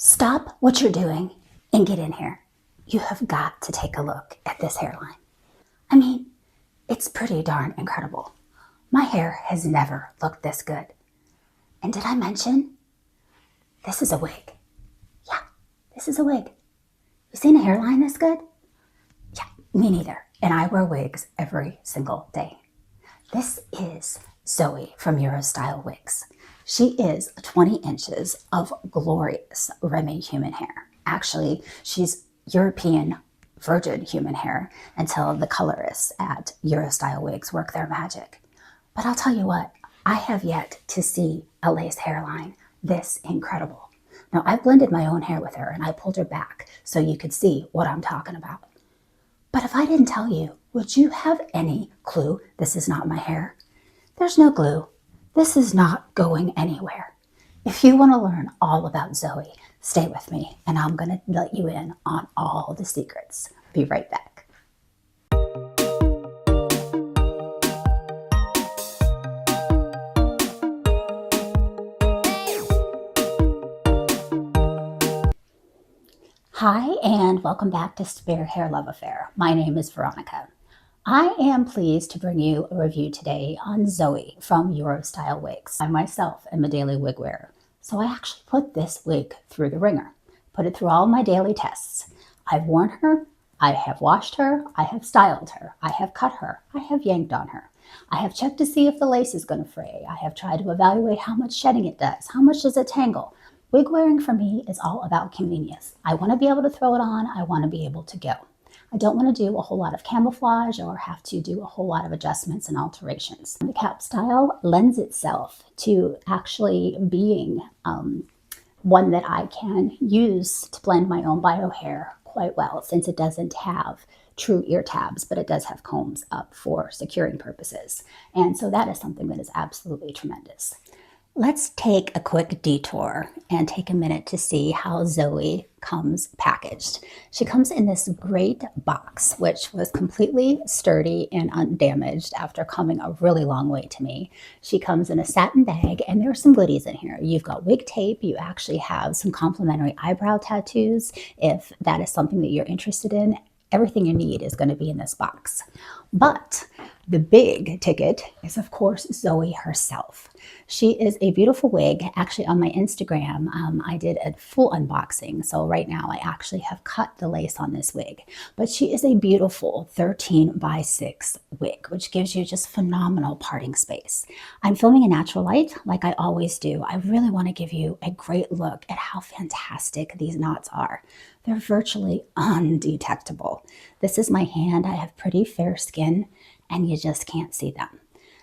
Stop what you're doing and get in here. You have got to take a look at this hairline. I mean, it's pretty darn incredible. My hair has never looked this good. And did I mention, this is a wig. Yeah, this is a wig. You seen a hairline this good? Yeah, me neither. And I wear wigs every single day. This is Zoe from Eurostylewigs. She is 20 inches of glorious Remy human hair. Actually, she's European virgin human hair until the colorists at Eurostylewigs work their magic. But I'll tell you what, I have yet to see a lace hairline this incredible. Now, I blended my own hair with her and I pulled her back so you could see what I'm talking about. But if I didn't tell you, would you have any clue this is not my hair? There's no glue. This is not going anywhere. If you want to learn all about Zoe, stay with me and I'm going to let you in on all the secrets. Be right back. Hi, and welcome back to Spare Hair Love Affair. My name is Veronica. I am pleased to bring you a review today on Zoe from Eurostylewigs. I myself am a daily wig wearer, so I actually put this wig through the ringer, put it through all my daily tests. I've worn her, I have washed her, I have styled her, I have cut her, I have yanked on her. I have checked to see if the lace is going to fray. I have tried to evaluate how much shedding it does, how much does it tangle. Wig wearing for me is all about convenience. I want to be able to throw it on, I want to be able to go. I don't want to do a whole lot of camouflage or have to do a whole lot of adjustments and alterations. The cap style lends itself to actually being one that I can use to blend my own bio hair quite well, since it doesn't have true ear tabs, but it does have combs up for securing purposes. And so that is something that is absolutely tremendous. Let's take a quick detour and take a minute to see how Zoe comes packaged. She comes in this great box, which was completely sturdy and undamaged after coming a really long way to me. She comes in a satin bag, and there are some goodies in here. You've got wig tape. You actually have some complimentary eyebrow tattoos if that is something that you're interested in. Everything you need is going to be in this box. But the big ticket is, of course, Zoe herself. She is a beautiful wig. Actually, on my Instagram, I did a full unboxing. So right now, I actually have cut the lace on this wig. But she is a beautiful 13x6 wig, which gives you just phenomenal parting space. I'm filming in natural light, like I always do. I really want to give you a great look at how fantastic these knots are. They're virtually undetectable. This is my hand. I have pretty fair skin, and you just can't see them.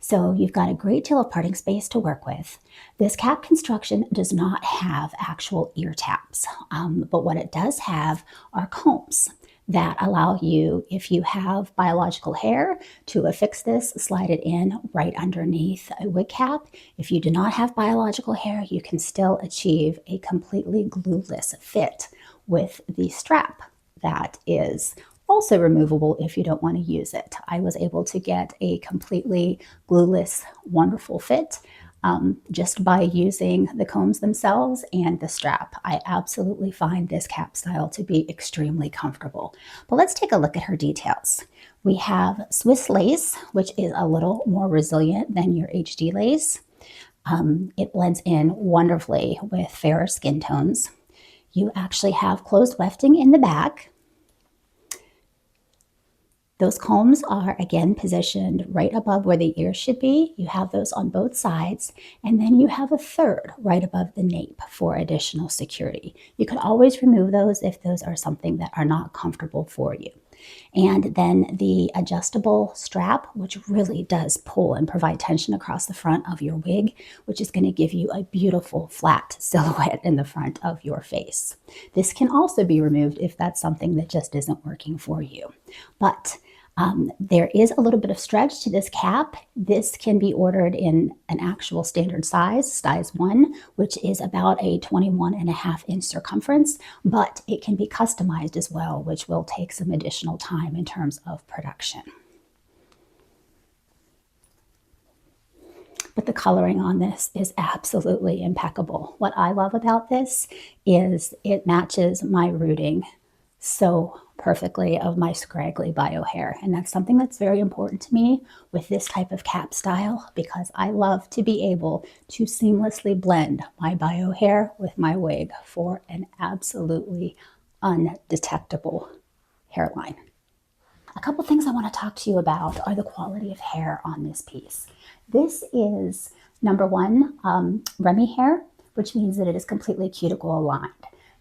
So you've got a great deal of parting space to work with. This cap construction does not have actual ear tabs, but what it does have are combs that allow you, if you have biological hair, to affix this, slide it in right underneath a wig cap. If you do not have biological hair, you can still achieve a completely glueless fit with the strap that is also removable if you don't want to use it. I was able to get a completely glueless, wonderful fit just by using the combs themselves and the strap. I absolutely find this cap style to be extremely comfortable. But let's take a look at her details. We have Swiss lace, which is a little more resilient than your HD lace. It blends in wonderfully with fairer skin tones. You actually have closed wefting in the back. Those combs are, again, positioned right above where the ears should be. You have those on both sides, and then you have a third right above the nape for additional security. You can always remove those if those are something that are not comfortable for you. And then the adjustable strap, which really does pull and provide tension across the front of your wig, which is going to give you a beautiful flat silhouette in the front of your face. This can also be removed if that's something that just isn't working for you. But there is a little bit of stretch to this cap. This can be ordered in an actual standard size 1, which is about a 21.5-inch circumference, but it can be customized as well, which will take some additional time in terms of production. But the coloring on this is absolutely impeccable. What I love about this is it matches my rooting so perfectly of my scraggly bio hair. And that's something that's very important to me with this type of cap style, because I love to be able to seamlessly blend my bio hair with my wig for an absolutely undetectable hairline. A couple things I want to talk to you about are the quality of hair on this piece. This is number one, Remy hair, which means that it is completely cuticle aligned.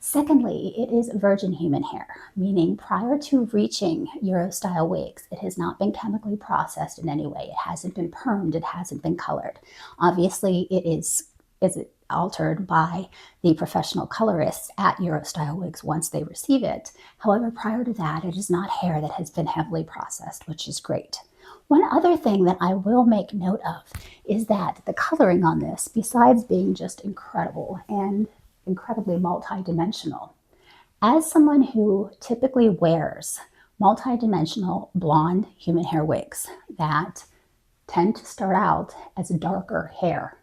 Secondly, it is virgin human hair, meaning prior to reaching Eurostylewigs, it has not been chemically processed in any way. It hasn't been permed, it hasn't been colored. Obviously, it is altered by the professional colorists at Eurostylewigs once they receive it. However, prior to that, it is not hair that has been heavily processed, which is great. One other thing that I will make note of is that the coloring on this, besides being just incredible and incredibly multi-dimensional, as someone who typically wears multi-dimensional blonde human hair wigs that tend to start out as darker hair,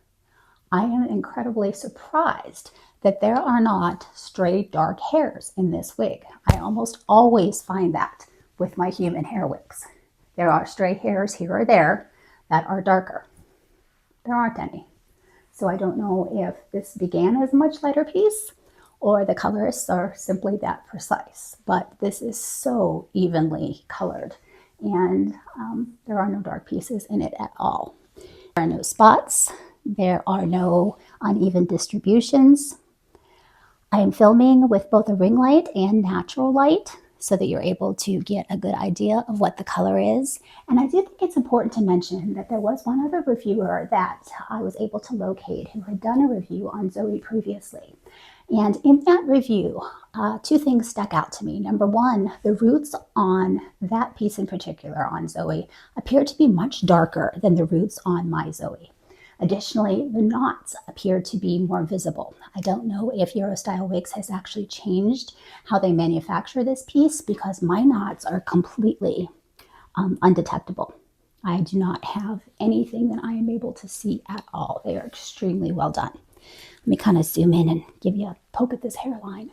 I am incredibly surprised that there are not stray dark hairs in this wig. I almost always find that with my human hair wigs. There are stray hairs here or there that are darker. There aren't any. So I don't know if this began as a much lighter piece or the colorists are simply that precise, but this is so evenly colored, and there are no dark pieces in it at all. There are no spots. There are no uneven distributions. I am filming with both a ring light and natural light so that you're able to get a good idea of what the color is. And I do think it's important to mention that there was one other reviewer that I was able to locate who had done a review on Zoe previously. And in that review, two things stuck out to me. Number one, the roots on that piece in particular on Zoe appear to be much darker than the roots on my Zoe. Additionally, the knots appear to be more visible. I don't know if Eurostylewigs has actually changed how they manufacture this piece, because my knots are completely undetectable. I do not have anything that I am able to see at all. They are extremely well done. Let me kind of zoom in and give you a poke at this hairline.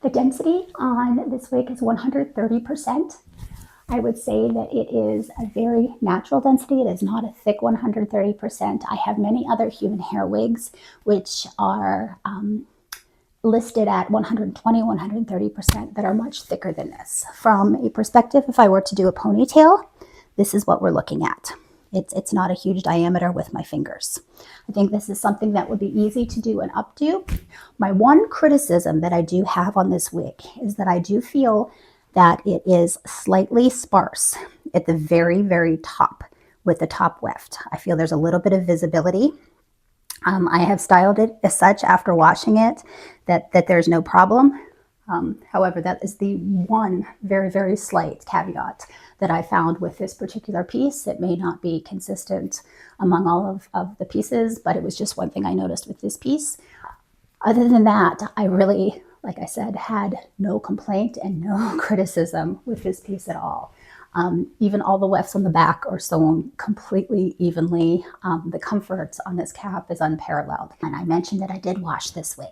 The density on this wig is 130%. I would say that it is a very natural density. It is not a thick 130%. I have many other human hair wigs which are listed at 120, 130% that are much thicker than this. From a perspective, if I were to do a ponytail, this is what we're looking at. It's not a huge diameter with my fingers. I think this is something that would be easy to do an updo. My one criticism that I do have on this wig is that I do feel that it is slightly sparse at the very, very top with the top weft. I feel there's a little bit of visibility. I have styled it as such after washing it that there's no problem. However, that is the one very, very slight caveat that I found with this particular piece. It may not be consistent among all of the pieces, but it was just one thing I noticed with this piece. Other than that, I really, like I said, had no complaint and no criticism with this piece at all. Even all the wefts on the back are sewn completely evenly. The comfort on this cap is unparalleled. And I mentioned that I did wash this wig.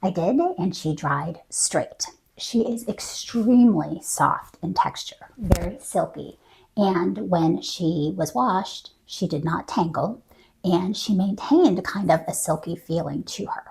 I did, and she dried straight. She is extremely soft in texture, very silky. And when she was washed, she did not tangle, and she maintained kind of a silky feeling to her.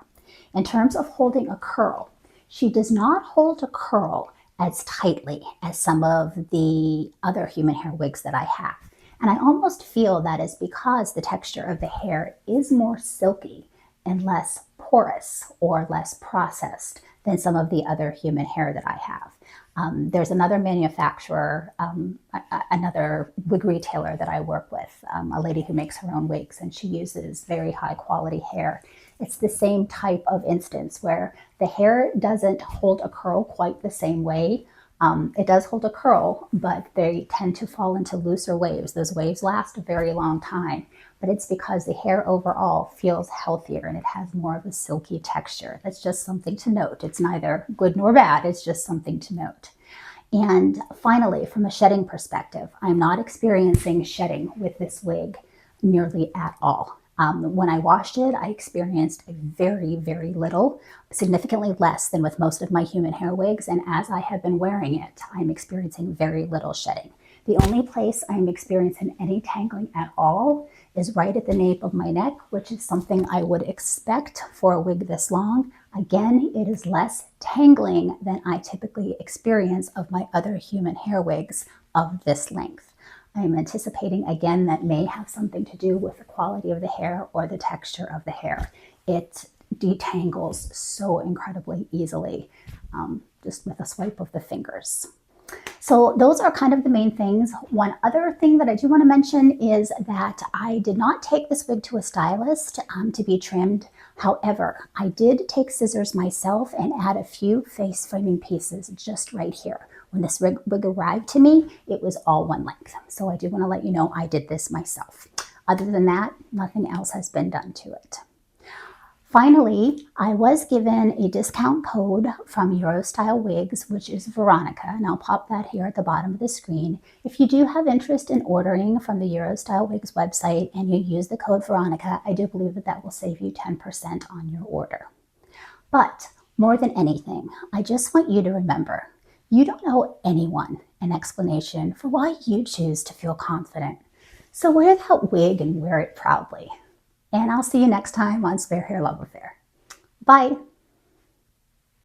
In terms of holding a curl, she does not hold a curl as tightly as some of the other human hair wigs that I have. And I almost feel that is because the texture of the hair is more silky and less porous or less processed than some of the other human hair that I have. There's another manufacturer, another wig retailer that I work with, a lady who makes her own wigs, and she uses very high quality hair. It's the same type of instance where the hair doesn't hold a curl quite the same way It does hold a curl, but they tend to fall into looser waves. Those waves last a very long time, but it's because the hair overall feels healthier and it has more of a silky texture. That's just something to note. It's neither good nor bad. It's just something to note. And finally, from a shedding perspective, I'm not experiencing shedding with this wig nearly at all. When I washed it, I experienced a very, very little, significantly less than with most of my human hair wigs. And as I have been wearing it, I'm experiencing very little shedding. The only place I'm experiencing any tangling at all is right at the nape of my neck, which is something I would expect for a wig this long. Again, it is less tangling than I typically experience of my other human hair wigs of this length. I'm anticipating, again, that may have something to do with the quality of the hair or the texture of the hair. It detangles so incredibly easily, just with a swipe of the fingers. So those are kind of the main things. One other thing that I do want to mention is that I did not take this wig to a stylist to be trimmed. However, I did take scissors myself and add a few face framing pieces just right here. When this wig arrived to me, it was all one length. So I do want to let you know I did this myself. Other than that, nothing else has been done to it. Finally, I was given a discount code from Eurostylewigs, which is Veronica, and I'll pop that here at the bottom of the screen. If you do have interest in ordering from the Eurostylewigs website and you use the code Veronica, I do believe that that will save you 10% on your order. But more than anything, I just want you to remember, you don't owe anyone an explanation for why you choose to feel confident. So wear that wig and wear it proudly. And I'll see you next time on Spare Hair Love Affair. Bye.